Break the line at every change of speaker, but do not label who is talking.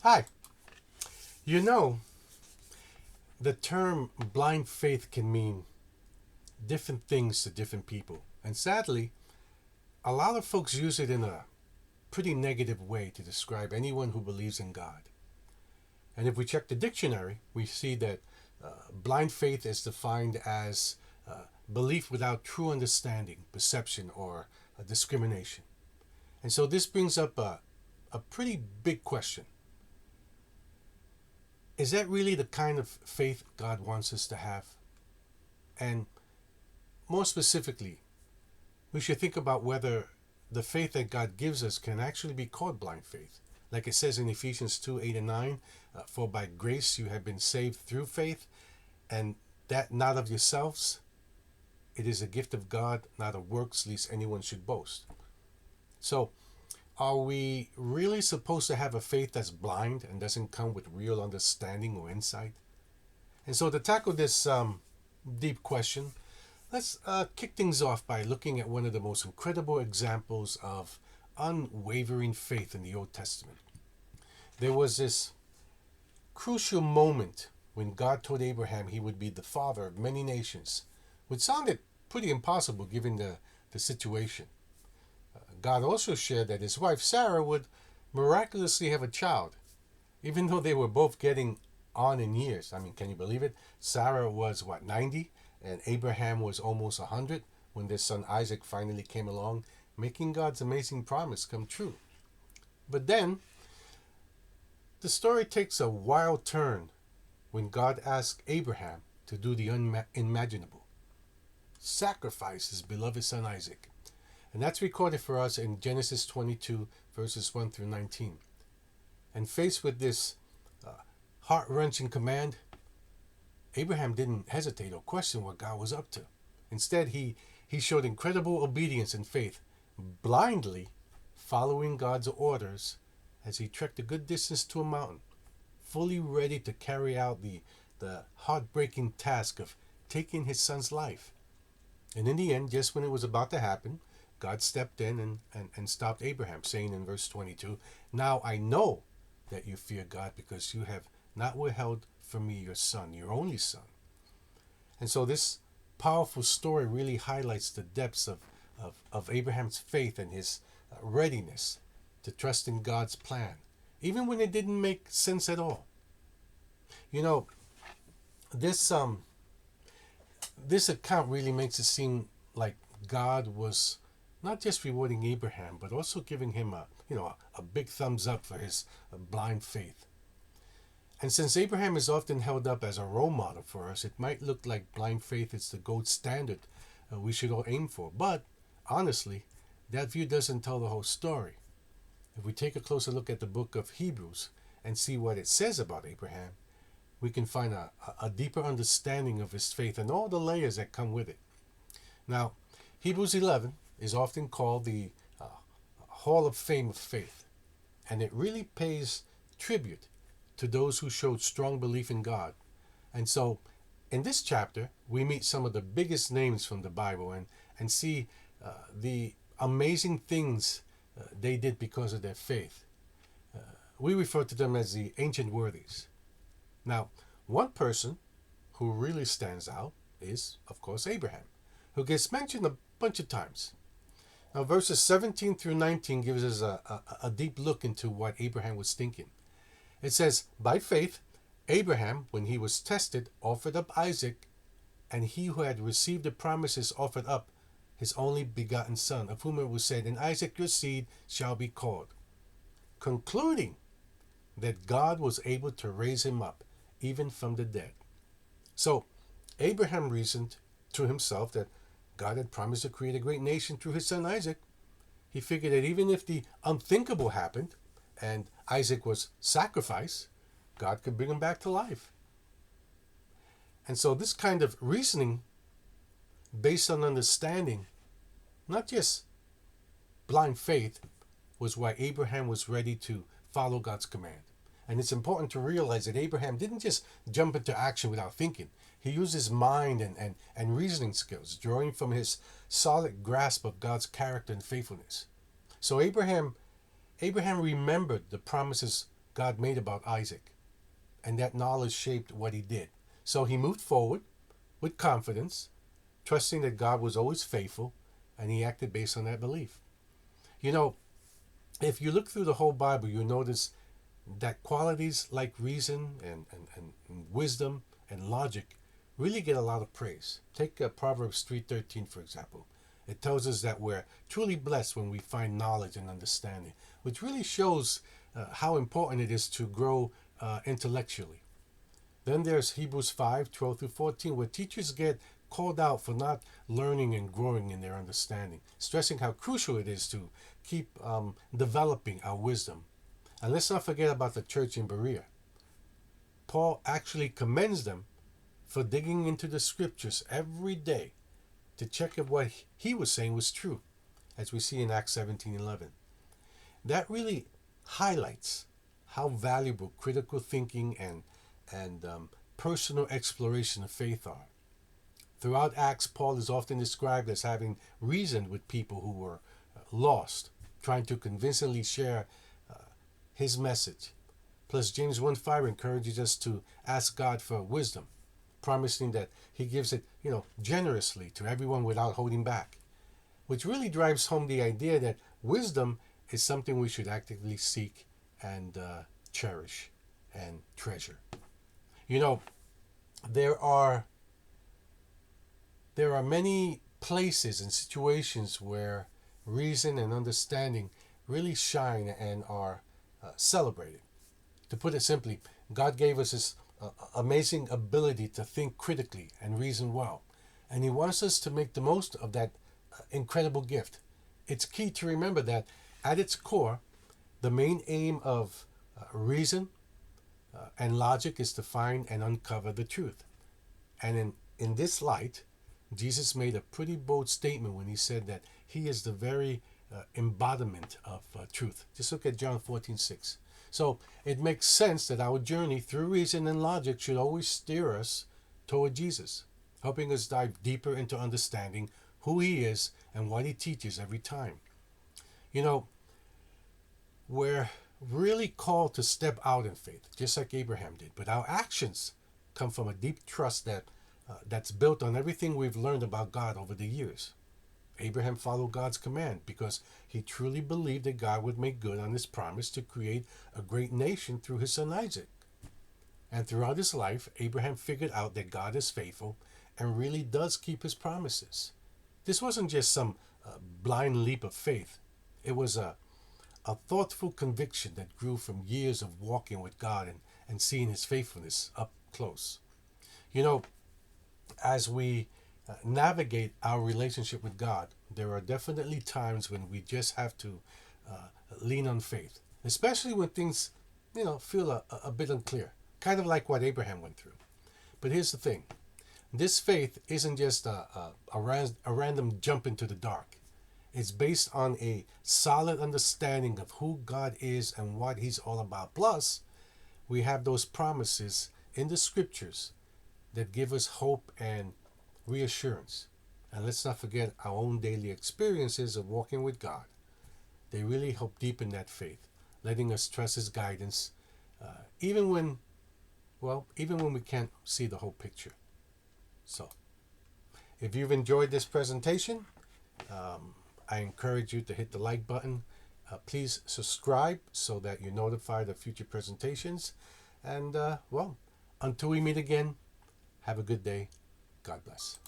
Hi. You know, the term blind faith can mean different things to different people. And sadly, a lot of folks use it in a pretty negative way to describe anyone who believes in God. And if we check the dictionary, we see that blind faith is defined as belief without true understanding, perception, or discrimination. And so this brings up a pretty big question. Is that really the kind of faith God wants us to have? And more specifically, we should think about whether the faith that God gives us can actually be called blind faith. Like it says in Ephesians 2:8 and 9, for by grace you have been saved through faith, and that not of yourselves. It is a gift of God, not of works, lest anyone should boast. So, are we really supposed to have a faith that's blind and doesn't come with real understanding or insight? And so to tackle this deep question, let's kick things off by looking at one of the most incredible examples of unwavering faith in the Old Testament. There was this crucial moment when God told Abraham he would be the father of many nations, which sounded pretty impossible given the situation. God also shared that his wife Sarah would miraculously have a child, even though they were both getting on in years. I mean, can you believe it? Sarah was, 90? And Abraham was almost 100 when their son Isaac finally came along, making God's amazing promise come true. But then, the story takes a wild turn when God asked Abraham to do the unimaginable. Sacrifice his beloved son Isaac. And that's recorded for us in Genesis 22, verses 1 through 19. And faced with this heart-wrenching command, Abraham didn't hesitate or question what God was up to. Instead, he showed incredible obedience and faith, blindly following God's orders as he trekked a good distance to a mountain, fully ready to carry out the heartbreaking task of taking his son's life. And in the end, just when it was about to happen, God stepped in and stopped Abraham, saying in verse 22, "Now I know that you fear God because you have not withheld from me your son, your only son." And so this powerful story really highlights the depths of Abraham's faith and his readiness to trust in God's plan, even when it didn't make sense at all. You know, this account really makes it seem like God was not just rewarding Abraham, but also giving him a big thumbs up for his blind faith. And since Abraham is often held up as a role model for us, it might look like blind faith is the gold standard we should all aim for. But honestly, that view doesn't tell the whole story. If we take a closer look at the book of Hebrews and see what it says about Abraham, we can find a deeper understanding of his faith and all the layers that come with it. Now, Hebrews 11 is often called the Hall of Fame of Faith, and it really pays tribute to those who showed strong belief in God. And so, in this chapter, we meet some of the biggest names from the Bible and see the amazing things they did because of their faith. We refer to them as the ancient worthies. Now, one person who really stands out is, of course, Abraham, who gets mentioned a bunch of times. Now, verses 17 through 19 gives us a deep look into what Abraham was thinking. It says, "By faith, Abraham, when he was tested, offered up Isaac, and he who had received the promises offered up his only begotten son, of whom it was said, 'In Isaac your seed shall be called,' concluding that God was able to raise him up, even from the dead." So, Abraham reasoned to himself that God had promised to create a great nation through his son Isaac. He figured that even if the unthinkable happened, and Isaac was sacrificed, God could bring him back to life. And so this kind of reasoning, based on understanding, not just blind faith, was why Abraham was ready to follow God's command. And it's important to realize that Abraham didn't just jump into action without thinking. He used his mind and reasoning skills, drawing from his solid grasp of God's character and faithfulness. So Abraham remembered the promises God made about Isaac, and that knowledge shaped what he did. So he moved forward with confidence, trusting that God was always faithful, and he acted based on that belief. You know, if you look through the whole Bible, you notice that qualities like reason and wisdom and logic really get a lot of praise. Take Proverbs 3:13, for example. It tells us that we're truly blessed when we find knowledge and understanding, which really shows how important it is to grow intellectually. Then there's Hebrews 5:12 through 14, where teachers get called out for not learning and growing in their understanding, stressing how crucial it is to keep developing our wisdom. And let's not forget about the church in Berea. Paul actually commends them for digging into the scriptures every day to check if what he was saying was true, as we see in Acts 17:11. That really highlights how valuable critical thinking and personal exploration of faith are. Throughout Acts, Paul is often described as having reasoned with people who were lost, trying to convincingly share his message. Plus, James 1:5 encourages us to ask God for wisdom, promising that he gives it, generously to everyone without holding back, which really drives home the idea that wisdom is something we should actively seek and cherish and treasure. There are many places and situations where reason and understanding really shine and are celebrated. To put it simply, God gave us this amazing ability to think critically and reason well, and he wants us to make the most of that incredible gift. It's key to remember that at its core, the main aim of reason and logic is to find and uncover the truth. And in this light, Jesus made a pretty bold statement when he said that he is the very embodiment of truth. Just look at John 14:6. So it makes sense that our journey through reason and logic should always steer us toward Jesus, helping us dive deeper into understanding who he is and what he teaches every time. We're really called to step out in faith, just like Abraham did. But our actions come from a deep trust that's built on everything we've learned about God over the years. Abraham followed God's command because he truly believed that God would make good on his promise to create a great nation through his son Isaac. And throughout his life, Abraham figured out that God is faithful and really does keep his promises. This wasn't just some blind leap of faith. It was a thoughtful conviction that grew from years of walking with God and seeing his faithfulness up close. As we navigate our relationship with God, there are definitely times when we just have to lean on faith, especially when things, feel a bit unclear, kind of like what Abraham went through. But here's the thing. This faith isn't just a random jump into the dark. It's based on a solid understanding of who God is and what he's all about. Plus, we have those promises in the scriptures that give us hope and reassurance. And let's not forget our own daily experiences of walking with God. They really help deepen that faith, letting us trust his guidance, even when we can't see the whole picture. So, if you've enjoyed this presentation, I encourage you to hit the like button. Please subscribe so that you're notified of future presentations. And, until we meet again, have a good day. God bless.